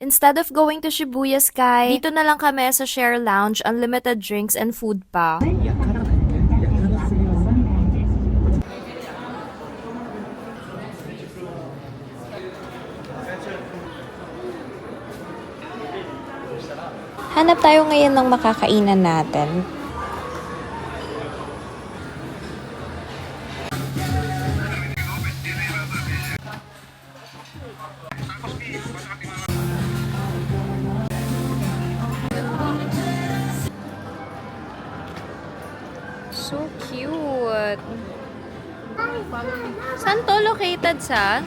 Instead of going to Shibuya Sky, dito na lang kami sa Share Lounge, unlimited drinks and food pa. Hanap tayo ngayon ng makakainan natin. So cute! Saan to located sa?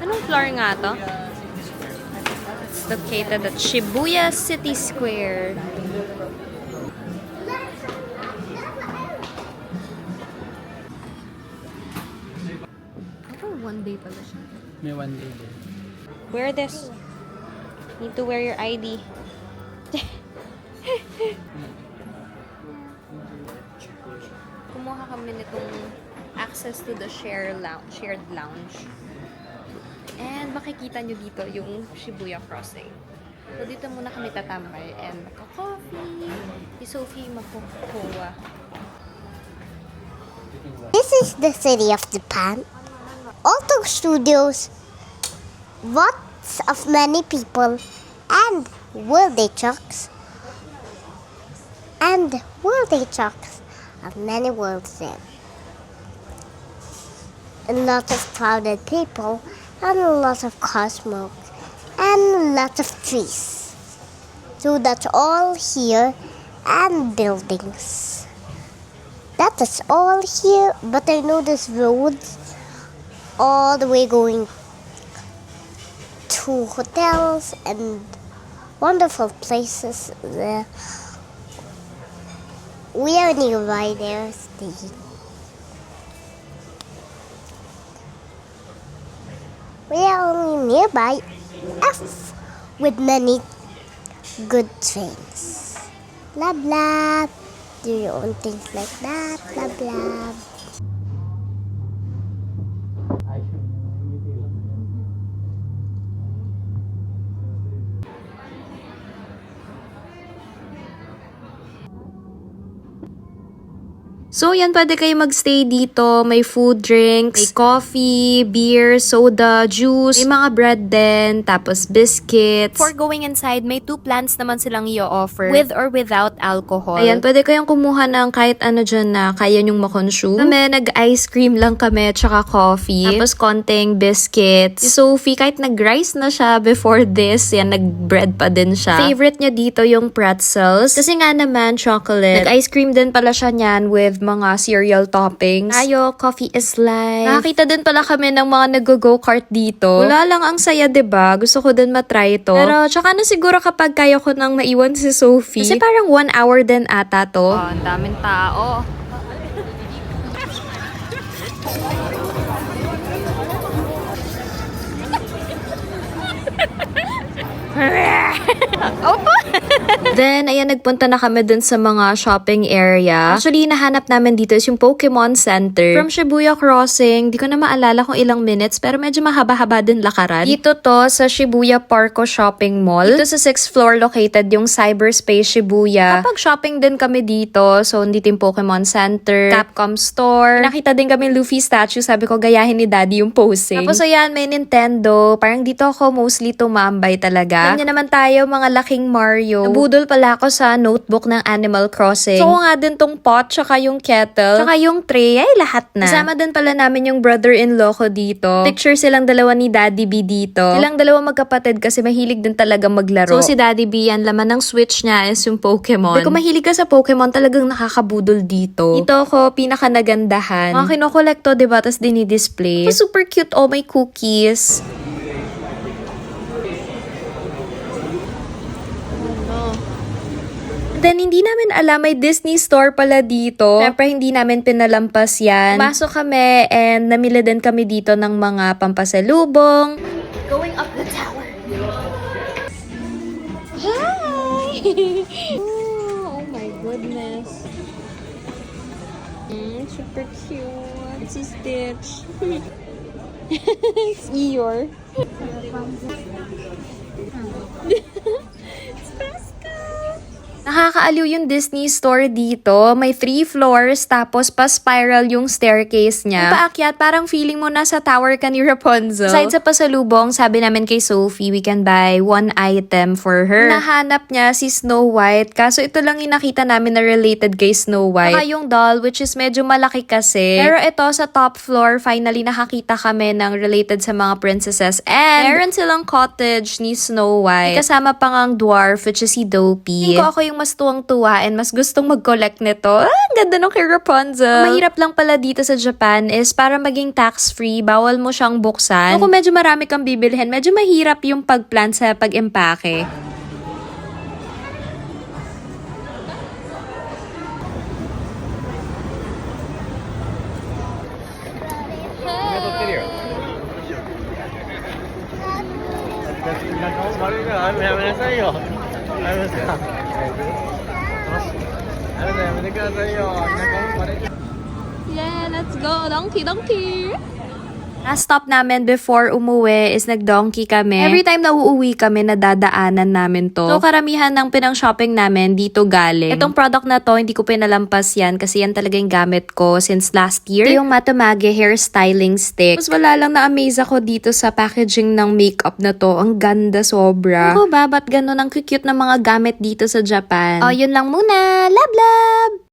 Anong floor nga to? It's located at Shibuya City Square. Oh, one day pala siya. May one day din. Wear this. Need to wear your ID. Kumuha kami nitong access to the shared lounge. And makikita nyo dito yung Shibuya Crossing. So dito muna kami tatambay and magka-coffee. Si Sophie magkukuha. This is the city of Japan. Auto studios, lots of many people, and world trucks. And world trucks of many worlds there. A lot of crowded people, and a lot of car smoke, and lots of trees. So that's all here, and buildings. That is all here, but I know this road all the way going to hotels and wonderful places there. We are nearby there staying. We are only nearby F with many good trains. Blah blah. Do your own things like that. Blah blah. So, yan, pwede kayo magstay dito. May food, drinks, may coffee, beer, soda, juice, may mga bread din, tapos biscuits. For going inside, may 2 plans naman silang i-offer, with or without alcohol. Ayan, pwede kayong kumuha ng kahit ano dyan na kaya nyong makonsume. Kami, nag-ice cream lang kami, tsaka coffee. Tapos, konting biscuits. Si Sophie, kahit nag-rice na siya before this, yan, nag-bread pa din siya. Favorite niya dito yung pretzels. Kasi nga naman, chocolate. Nag-ice cream din pala siya niyan with mga cereal toppings. Tayo, coffee is life. Nakakita din pala kami ng mga nag-go-kart dito. Wala lang ang saya, 'di ba? Gusto ko din matry ito. Pero tsaka na siguro kapag kaya ko nang maiwan si Sophie. Kasi parang 1 hour din ata to. Oh, ang daming tao. Opo! Then, ayan, nagpunta na kami dun sa mga shopping area. Actually, nahanap namin dito is yung Pokemon Center. From Shibuya Crossing, di ko na maalala kung ilang minutes, pero medyo mahaba-haba din lakaran. Dito to sa Shibuya Parco Shopping Mall. Dito sa 6th floor located yung Cyberspace Shibuya. Kapag shopping din kami dito, so dito yung Pokemon Center, Capcom Store. Nakita din kami Luffy statue, sabi ko gayahin ni Daddy yung posing. Tapos ayan, may Nintendo. Parang dito ako mostly tumambay talaga. Ganyan naman tayo, mga laking Mario. Nabudol pala ako sa notebook ng Animal Crossing. So, nga din tong pot, tsaka yung kettle, tsaka yung tray, ay lahat na. Kasama din pala namin yung brother-in-law ko dito. Picture silang dalawa ni Daddy B dito. Silang dalawa magkapatid kasi mahilig din talaga maglaro. So, si Daddy B, yan, laman ng Switch niya is yung Pokemon. Kung mahilig ka sa Pokemon, talagang nakakabudol dito. Dito ako, pinaka nagandahan. Mga kinokolekto, diba? Tapos dinidisplay. Oh, super cute, oh, may cookies. Then, hindi namin alam, may Disney store pala dito. Siyempre, hindi namin pinalampas yan. Pumasok kami and namili din kami dito ng mga pampasalubong. Going up the tower. Hi! Oh my goodness. Super cute. Si Stitch. It's Eeyore. Nakakaaliw yung Disney store dito. May 3 floors, tapos pa-spiral yung staircase niya. Yung paakyat, parang feeling mo nasa tower ka ni Rapunzel. Aside sa pasalubong, sabi namin kay Sophie, we can buy 1 item for her. Nahanap niya si Snow White, kaso ito lang yung nakita namin na related kay Snow White. Saka yung doll, which is medyo malaki kasi. Pero ito, sa top floor, finally nakakita kami ng related sa mga princesses. And meron silang cottage ni Snow White. May kasama pa ngang dwarf, which is si Dopey. Tingin ko ako yung mas tuwang-tuwa and mas gustong mag-collect nito. Ang ganda nung kay Rapunzel. Ang mahirap lang pala dito sa Japan is para maging tax-free, bawal mo siyang buksan. So, kung medyo marami kang bibilhin, medyo mahirap yung pag-plan sa pag-empake. Yeah, let's go. Donkey, donkey! Last stop namin before umuwi is nag-donkey kami. Every time na uuwi kami, nadadaanan namin to. So, karamihan ng pinang-shopping namin dito galing. Itong product na to, hindi ko pinalampas yan kasi yan talaga yung gamit ko since last year. Ito yung Matamage hair styling stick. Mas wala lang na-amaze ako dito sa packaging ng makeup na to. Ang ganda sobra. Ako ba, ba't ganun ang cute ng mga gamit dito sa Japan? Oh, yun lang muna. Love, love!